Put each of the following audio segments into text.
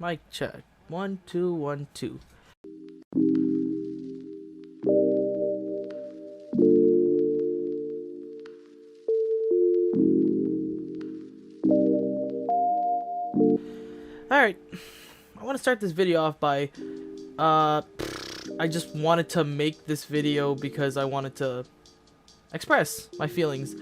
Mic check. 1 2 1 2. Alright, I want to start this video off by, I just wanted to make this video because I wanted to express my feelings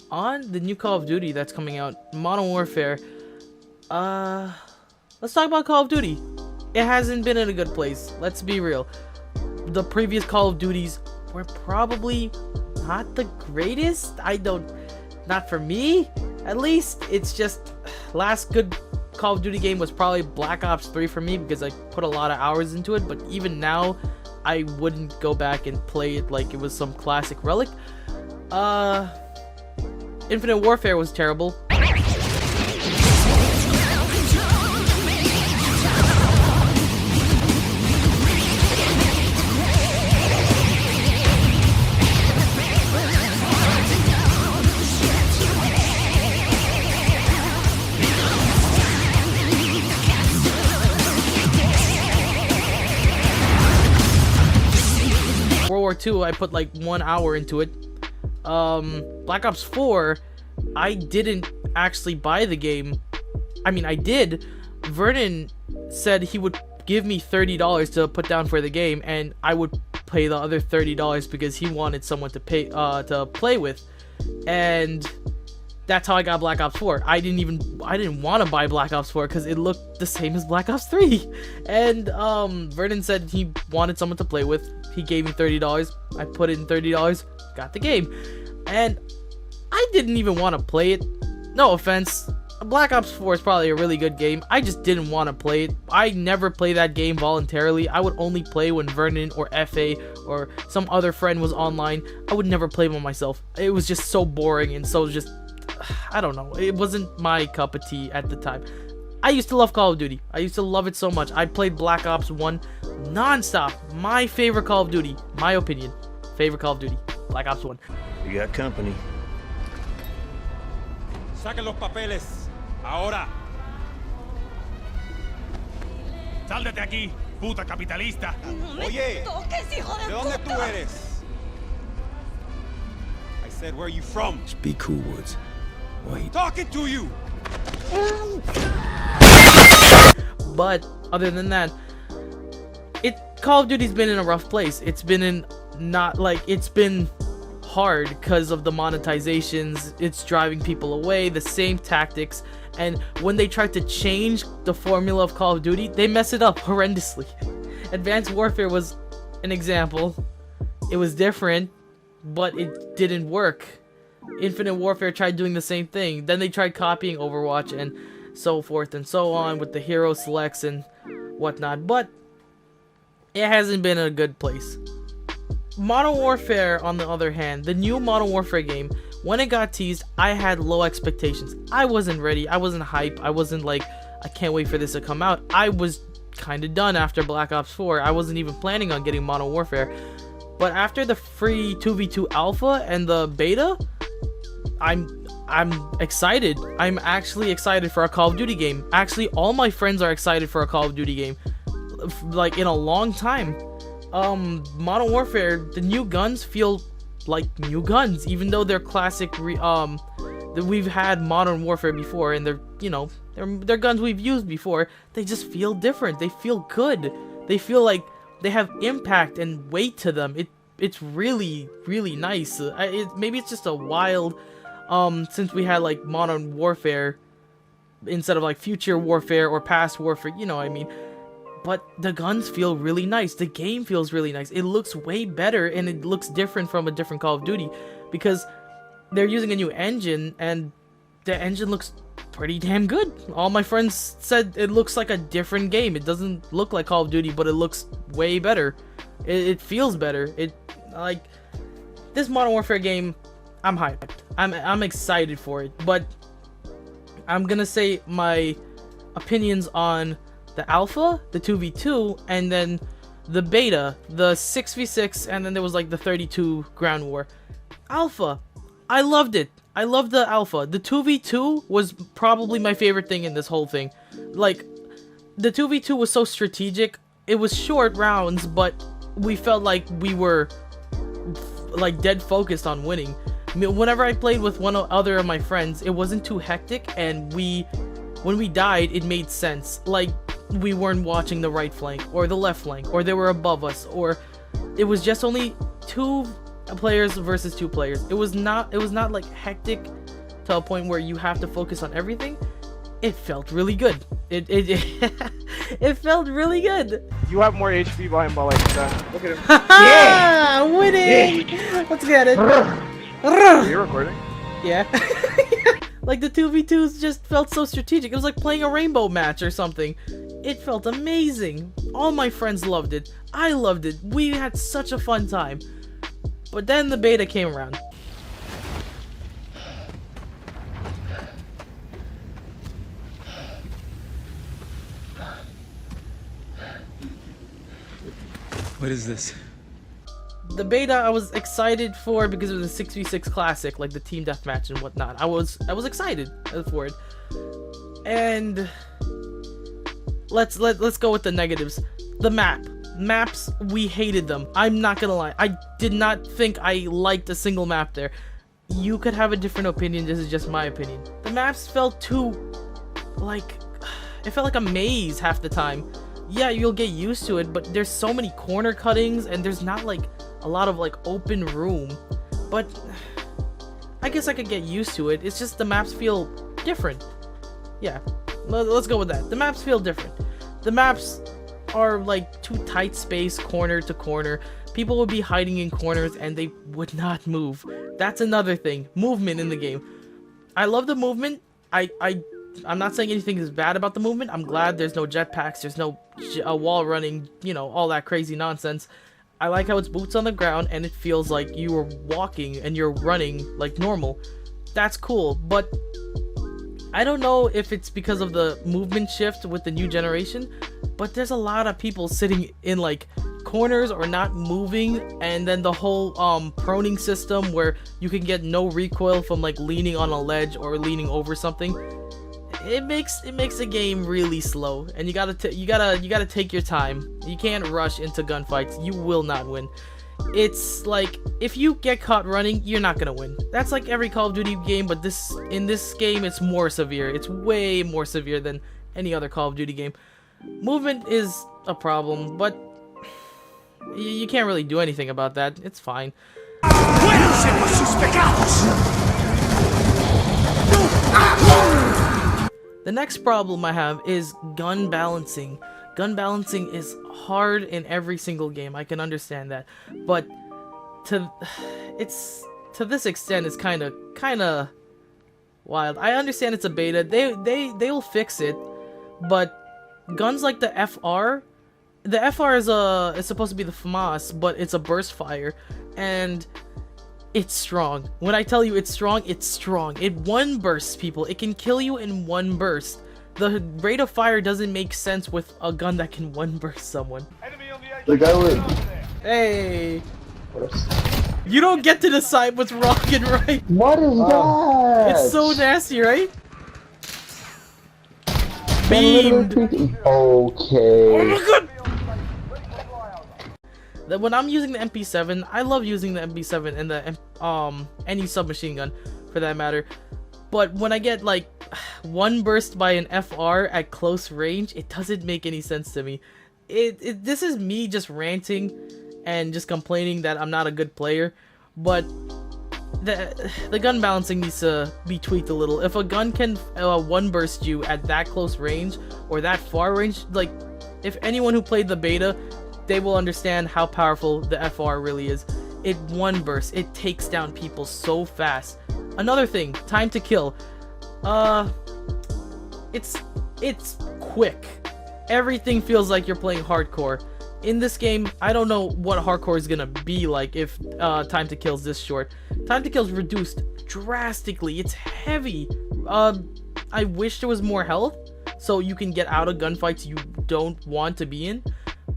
on the new Call of Duty that's coming out, Modern Warfare. Let's talk about Call of Duty. It hasn't been in a good place, let's be real. The previous Call of Duties were probably not the greatest. Not for me, at least. It's just, last good Call of Duty game was probably Black Ops 3 for me because I put a lot of hours into it, but even now I wouldn't go back and play it like it was some classic relic. Infinite Warfare was terrible. World War II, I put like 1 hour into it. Black Ops 4, I didn't actually buy the game. I mean, I did. Vernon said he would give me $30 to put down for the game, and I would pay the other $30 because he wanted someone to play with. And that's how I got Black Ops 4. I didn't want to buy Black Ops 4 because it looked the same as Black Ops 3. And Vernon said he wanted someone to play with. He gave me $30. I put in $30, got the game. And I didn't even want to play it. No offense. Black Ops 4 is probably a really good game. I just didn't want to play it. I never play that game voluntarily. I would only play when Vernon or FA or some other friend was online. I would never play by myself. It was just so boring and so just, I don't know. It wasn't my cup of tea at the time. I used to love Call of Duty. I used to love it so much. I played Black Ops 1 non-stop. My favorite Call of Duty. My opinion. Favorite Call of Duty. Black Ops 1. You got company. Saquen los papeles. Ahora. Sal de aquí, puta capitalista. Oye, ¿de dónde tú eres? I said, where are you from? Just be cool, Woods. Wait. Talking to you. But other than that, Call of Duty's been in a rough place. It's been it's been hard because of the monetizations. It's driving people away, the same tactics, and when they tried to change the formula of Call of Duty, they mess it up horrendously. Advanced Warfare was an example. It was different, but it didn't work. Infinite Warfare tried doing the same thing. Then they tried copying Overwatch and so forth and so on with the hero selects and whatnot, but it hasn't been a good place. Modern Warfare, on the other hand, the new Modern Warfare game, when it got teased, I had low expectations. I wasn't ready. I wasn't hype. I wasn't like, I can't wait for this to come out. I was kind of done after Black Ops 4. I wasn't even planning on getting Modern Warfare. But after the free 2v2 alpha and the beta, I'm excited. I'm actually excited for a Call of Duty game. Actually, all my friends are excited for a Call of Duty game. Like, in a long time. Modern Warfare, the new guns feel like new guns, even though they're classic. We've had Modern Warfare before, and they're guns we've used before. They just feel different. They feel good. They feel like they have impact and weight to them. It's really, really nice. Maybe it's just a wild. Since we had like Modern Warfare instead of like Future Warfare or Past Warfare, you know what I mean. But the guns feel really nice. The game feels really nice. It looks way better, and it looks different from a different Call of Duty because they're using a new engine, and the engine looks pretty damn good. All my friends said it looks like a different game. It doesn't look like Call of Duty, but it looks way better. It feels better. Like this Modern Warfare game, I'm hyped. I'm excited for it, but I'm gonna say my opinions on the alpha, the 2v2, and then the beta, the 6v6, and then there was like the 32 ground war. Alpha, I loved it. I loved the alpha. The 2v2 was probably my favorite thing in this whole thing. Like, the 2v2 was so strategic. It was short rounds, but we felt like we were like dead focused on winning. I mean, whenever I played with one other of my friends, it wasn't too hectic, and when we died, it made sense. Like, we weren't watching the right flank or the left flank, or they were above us, or it was just only 2 players versus 2 players. It was not like hectic to a point where you have to focus on everything. It felt really good. It it felt really good. You have more HP behind ball like that. Look at him. Yeah, winning. Yeah. Let's get it. Are you recording? Yeah. Like the 2v2s just felt so strategic. It was like playing a rainbow match or something. It felt amazing. All my friends loved it. I loved it. We had such a fun time. But then the beta came around. What is this? The beta I was excited for because it was a 6v6 classic, like the team deathmatch and whatnot. I was excited for it. And let's go with the negatives. The maps, we hated them. I'm not gonna lie, I did not think I liked a single map there. You could have a different opinion. This is just my opinion. The maps felt too, like, it felt like a maze half the time. Yeah, you'll get used to it, but there's so many corner cuttings and there's not like a lot of like open room. But I guess I could get used to it. It's just the maps feel different. Yeah, let's go with that. The maps feel different. The maps are like too tight space, corner to corner. People would be hiding in corners and they would not move. That's another thing. Movement in the game. I love the movement. I'm not saying anything is bad about the movement. I'm glad there's no jetpacks, there's no wall running, you know, all that crazy nonsense. I like how it's boots on the ground and it feels like you are walking and you're running like normal. That's cool, but I don't know if it's because of the movement shift with the new generation, but there's a lot of people sitting in like corners or not moving, and then the whole proning system where you can get no recoil from like leaning on a ledge or leaning over something. It makes the game really slow, and you gotta take your time. You can't rush into gunfights. You will not win. It's like if you get caught running, you're not gonna win. That's like every Call of Duty game, but in this game it's more severe. It's way more severe than any other Call of Duty game. Movement is a problem, but you can't really do anything about that. It's fine. The next problem I have is gun balancing. Gun balancing is hard in every single game. I can understand that, but to this extent, it's kind of wild. I understand it's a beta. They'll fix it, but guns like the FR is supposed to be the FAMAS, but it's a burst fire, and it's strong. When I tell you it's strong, it's strong. It one bursts people. It can kill you in one burst. The rate of fire doesn't make sense with a gun that can one burst someone. The guy with... Hey! You don't get to decide what's wrong and right. What is that? It's so nasty, right? Beamed. Okay. Oh my god! When I'm using the MP7, I love using the MP7 and the any submachine gun for that matter. But when I get like one burst by an FR at close range, it doesn't make any sense to me. This is me just ranting and just complaining that I'm not a good player, but the gun balancing needs to be tweaked a little. If a gun can one burst you at that close range or that far range, like if anyone who played the beta, they will understand how powerful the FR really is. It one bursts. It takes down people so fast. Another thing, time to kill. It's quick. Everything feels like you're playing hardcore. In this game, I don't know what hardcore is gonna be like if time to kill is this short. Time to kill is reduced drastically. It's heavy. I wish there was more health so you can get out of gunfights you don't want to be in.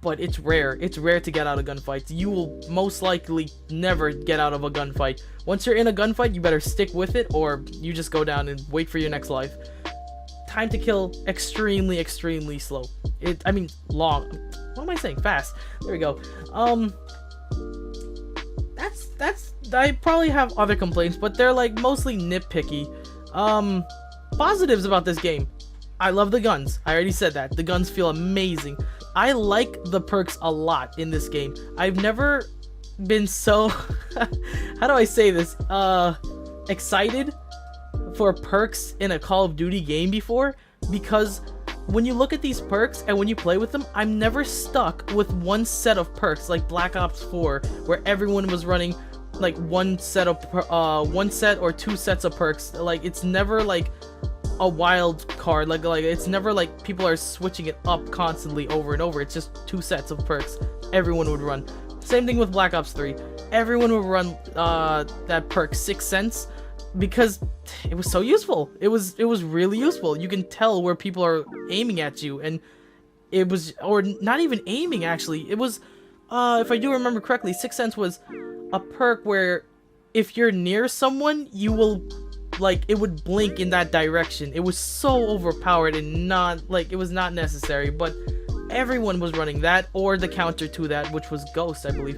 But it's rare. It's rare to get out of gunfights. You will most likely never get out of a gunfight. Once you're in a gunfight, you better stick with it, or you just go down and wait for your next life. time to kill extremely slow. I mean long. What am I saying? Fast. There we go. That's I probably have other complaints, but they're like mostly nitpicky. Positives about this game. I love the guns. I already said that. The guns feel amazing. I like the perks a lot in this game. I've never been so how do I say this? Excited for perks in a Call of Duty game before, because when you look at these perks and when you play with them, I'm never stuck with one set of perks like Black Ops 4, where everyone was running like one set or two sets of perks. Like, it's never like a wild card, like it's never like people are switching it up constantly over and over. It's just two sets of perks everyone would run. Same thing with Black Ops 3. Everyone would run that perk 6 cents because it was so useful. It was really useful. You can tell where people are aiming at you, and it was, or not even aiming actually. It was if I do remember correctly, 6 cents was a perk where if you're near someone, you will, like, it would blink in that direction. It was so overpowered and not, like, it was not necessary, but everyone was running that, or the counter to that, which was Ghost, I believe.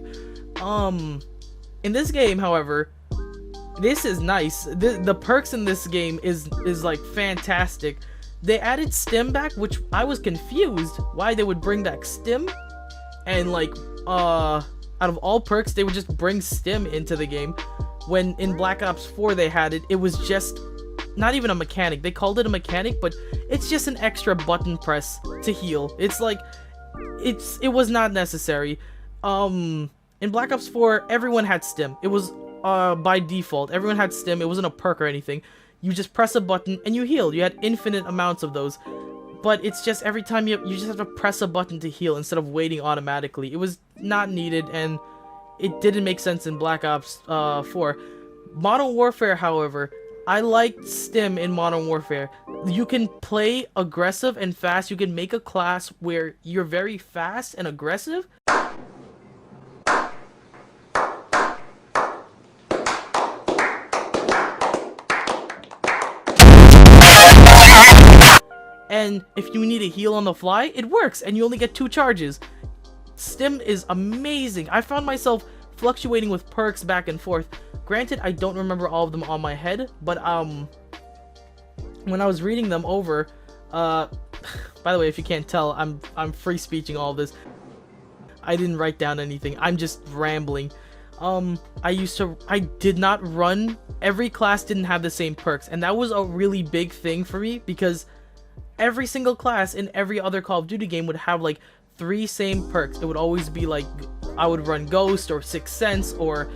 In this game, however, this is nice. The perks in this game is like fantastic. They added Stim back, which I was confused why they would bring back Stim, and like out of all perks they would just bring Stim into the game, when in Black Ops 4 they had it. It was just not even a mechanic. They called it a mechanic, but it's just an extra button press to heal. It's like it was not necessary. In Black Ops 4 everyone had Stim. It was by default everyone had Stim. It wasn't a perk or anything. You just press a button and you heal. You had infinite amounts of those, but it's just every time you just have to press a button to heal instead of waiting automatically. It was not needed, and it didn't make sense in Black Ops 4. Modern Warfare, however, I liked Stim in Modern Warfare. You can play aggressive and fast. You can make a class where you're very fast and aggressive. And if you need a heal on the fly, it works, and you only get 2 charges. Stim is amazing. I found myself fluctuating with perks back and forth. Granted, I don't remember all of them on my head, but when I was reading them over, by the way, if you can't tell, I'm free speeching all of this. I didn't write down anything. I'm just rambling. I did not run. Every class didn't have the same perks, and that was a really big thing for me, because every single class in every other Call of Duty game would have like 3 same perks. It would always be like, I would run Ghost or 6 cents, or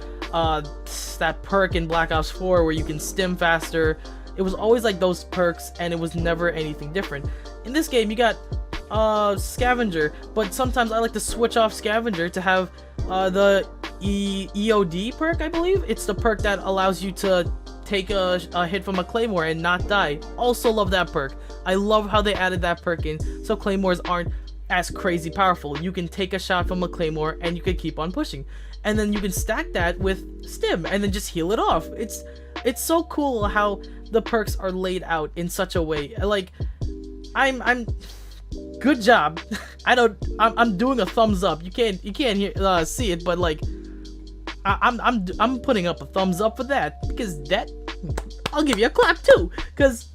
that perk in Black Ops 4 where you can Stim faster. It was always like those perks, and it was never anything different. In this game you got Scavenger, but sometimes I like to switch off Scavenger to have the EOD perk, I believe. It's the perk that allows you to take a hit from a Claymore and not die. Also love that perk. I love how they added that perk in, so Claymores aren't as crazy powerful. You can take a shot from a Claymore and you can keep on pushing, and then you can stack that with Stim and then just heal it off. It's so cool how the perks are laid out in such a way. Like, I'm good job. I'm doing a thumbs up. You can't see it, but like I'm putting up a thumbs up for that, because that, I'll give you a clap too, because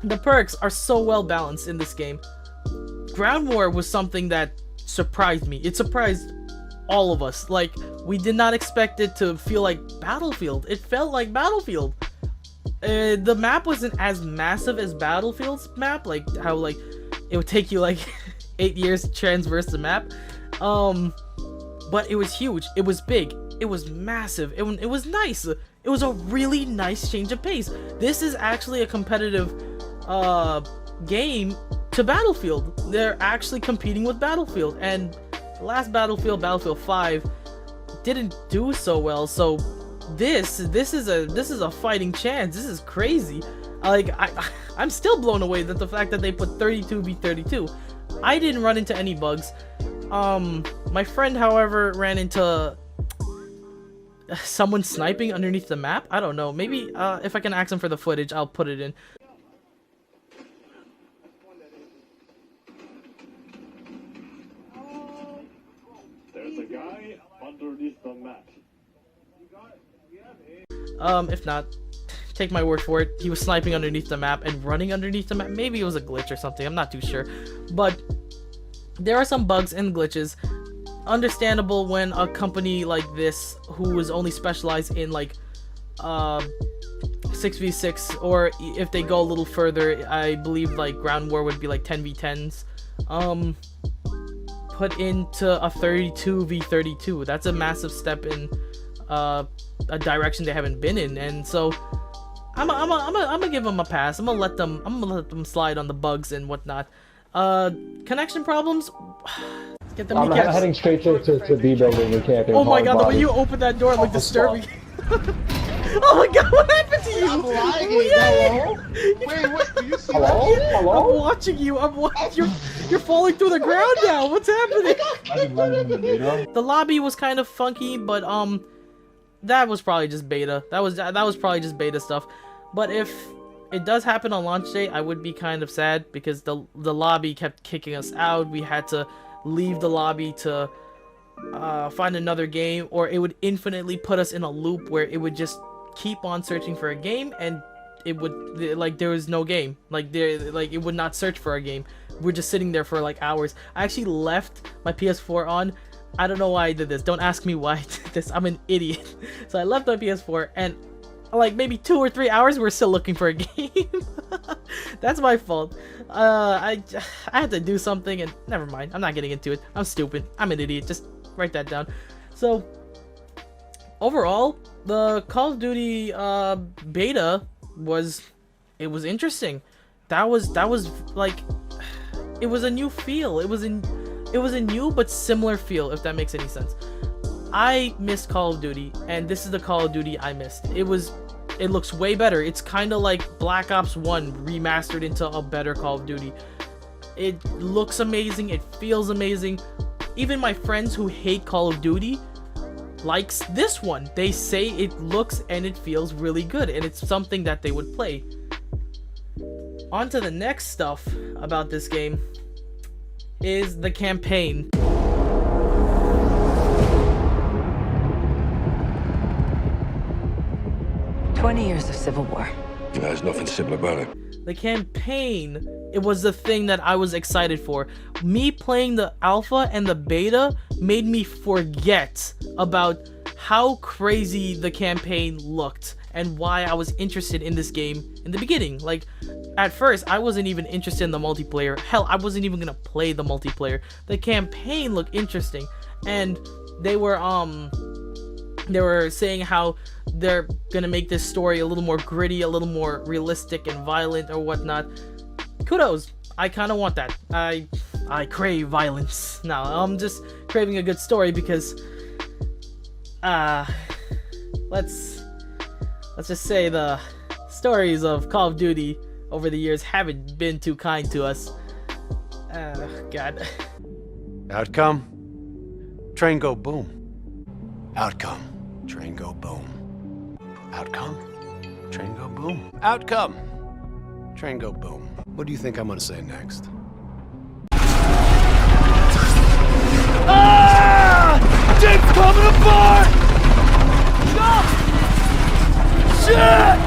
the perks are so well balanced in this game. Ground War was something that surprised me. It surprised all of us. Like, we did not expect it to feel like Battlefield. It felt like Battlefield. The map wasn't as massive as Battlefield's map, like how like it would take you like 8 years to transverse the map. But it was huge. It was big. It was massive. It was nice. It was a really nice change of pace. This is actually a competitive game to Battlefield. They're actually competing with Battlefield, and the last Battlefield, Battlefield 5, didn't do so well. So this is a fighting chance. This is crazy. Like, I'm still blown away that the fact that they put 32v32. I didn't run into any bugs. My friend, however, ran into someone sniping underneath the map. I don't know. Maybe if I can ask him for the footage, I'll put it in. the guy underneath the mat. If not, take my word for it. He was sniping underneath the map and running underneath the map. Maybe it was a glitch or something. I'm not too sure. But there are some bugs and glitches. Understandable when a company like this, who is only specialized in like 6v6, or if they go a little further, I believe like Ground War would be like 10v10s, put into a 32v32. That's a massive step in a direction they haven't been in, and so I'm gonna give them a pass. I'm gonna let them slide on the bugs and whatnot. Connection problems. Get them. I'm heading straight to B building. We can't. Oh my god, the way you opened that door looked disturbing. Oh my god, what happened to you? I'm lagging. Hello? Wait, do you see that? I'm watching you. You're falling through the ground now. What's happening? The lobby was kind of funky, but that was probably just beta. That was probably just beta stuff. But if it does happen on launch day, I would be kind of sad because the lobby kept kicking us out. We had to leave the lobby to find another game, or it would infinitely put us in a loop where it would just keep on searching for a game, and it would like there was no game, like it would not search for a game. We're just sitting there for like hours. I actually left my PS4 on. I don't know why I did this. Don't ask me why I did this. I'm an idiot. So I left my PS4, and like maybe 2 or 3 hours we're still looking for a game. That's my fault. I had to do something, and never mind. I'm not getting into it. I'm stupid. I'm an idiot. Just write that down. So overall, the Call of Duty beta was interesting. That was like, it was a new feel. It was a new but similar feel, if that makes any sense. I missed Call of Duty, and this is the Call of Duty I missed. It looks way better. It's kind of like Black Ops 1 remastered into a better Call of Duty. It looks amazing. It feels amazing. Even my friends who hate Call of Duty likes this one. They say it looks and it feels really good, and it's something that they would play. On to the next stuff about this game is the campaign. Years of civil war. There's nothing simple about it. The campaign, it was the thing that I was excited for. Me playing the alpha and the beta made me forget about how crazy the campaign looked and why I was interested in this game in the beginning. Like, at first, I wasn't even interested in the multiplayer. Hell, I wasn't even gonna play the multiplayer. The campaign looked interesting, and they were saying how they're gonna make this story a little more gritty, a little more realistic and violent or whatnot. Kudos. I kind of want that. I crave violence. No, I'm just craving a good story because let's just say the stories of Call of Duty over the years haven't been too kind to us. God. Outcome? Train go boom. Outcome. Train go boom. Outcome? Train go boom. Outcome! Train go boom. What do you think I'm gonna say next? Ah! Jeep's coming apart! Jump! Shit!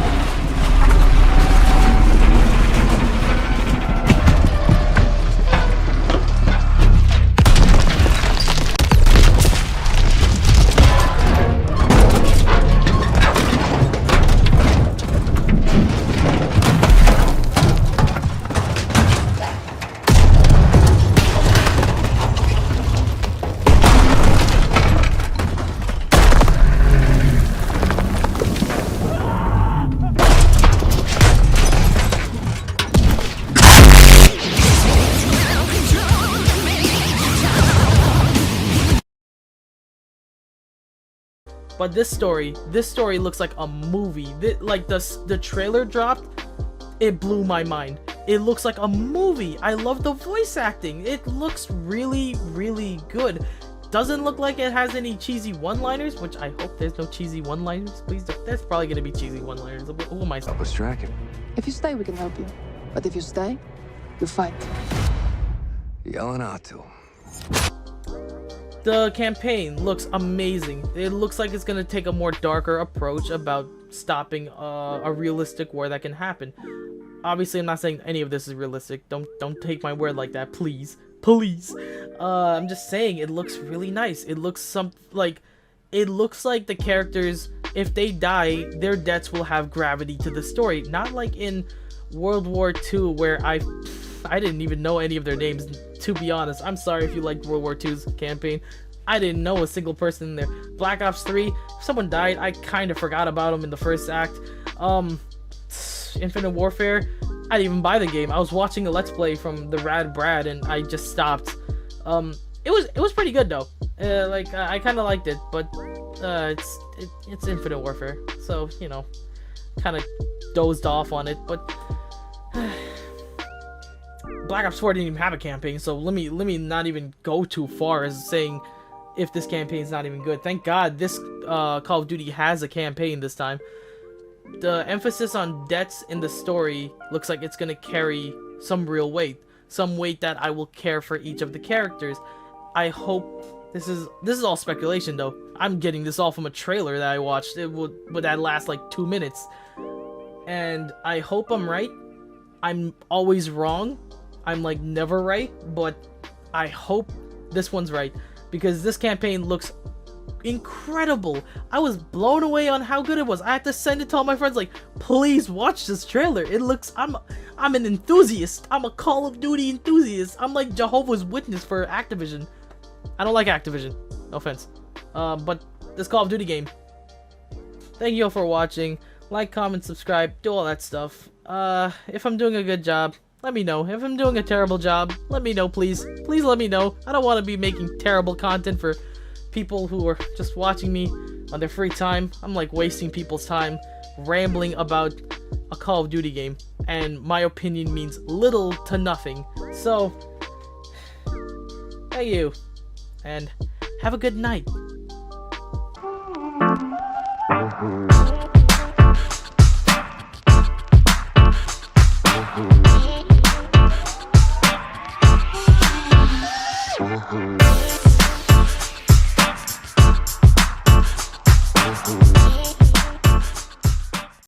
But this story looks like a movie. Like the trailer dropped, it blew my mind. It looks like a movie. I love the voice acting. It looks really, really good. Doesn't look like it has any cheesy one-liners, which I hope there's no cheesy one-liners. Please don't. There's probably gonna be cheesy one-liners. Who am I? Help us track him. If you stay, we can help you. But if you stay, you fight. Yelling out to him. The campaign looks amazing. It looks like it's gonna take a more darker approach about stopping a realistic war that can happen. Obviously, I'm not saying any of this is realistic. Don't take my word like that, please. Please. I'm just saying it looks really nice. It looks like the characters, if they die, their deaths will have gravity to the story. Not like in World War II, where I didn't even know any of their names, to be honest. I'm sorry if you liked World War II's campaign. I didn't know a single person in there. Black Ops 3, if someone died, I kind of forgot about them in the first act. Infinite Warfare, I didn't even buy the game. I was watching a Let's Play from the Rad Brad, and I just stopped. It was pretty good though. I kind of liked it, but it's Infinite Warfare, so you know, kind of dozed off on it. But Black Ops 4 didn't even have a campaign, so let me not even go too far as saying if this campaign's not even good. Thank God this Call of Duty has a campaign this time. The emphasis on deaths in the story looks like it's gonna carry some real weight, some weight that I will care for each of the characters. I hope this is all speculation though. I'm getting this all from a trailer that I watched. It would that last like 2 minutes, and I hope I'm right. I'm always wrong. I'm like never right, but I hope this one's right because this campaign looks incredible. I was blown away on how good it was. I had to send it to all my friends like, please watch this trailer. It looks, I'm an enthusiast. I'm a Call of Duty enthusiast. I'm like Jehovah's Witness for Activision. I don't like Activision, no offense. But this Call of Duty game. Thank you all for watching. Like, comment, subscribe, do all that stuff. If I'm doing a good job, let me know. If I'm doing a terrible job, let me know, please. Please let me know. I don't want to be making terrible content for people who are just watching me on their free time. I'm like wasting people's time rambling about a Call of Duty game, and my opinion means little to nothing. So, thank you, and have a good night.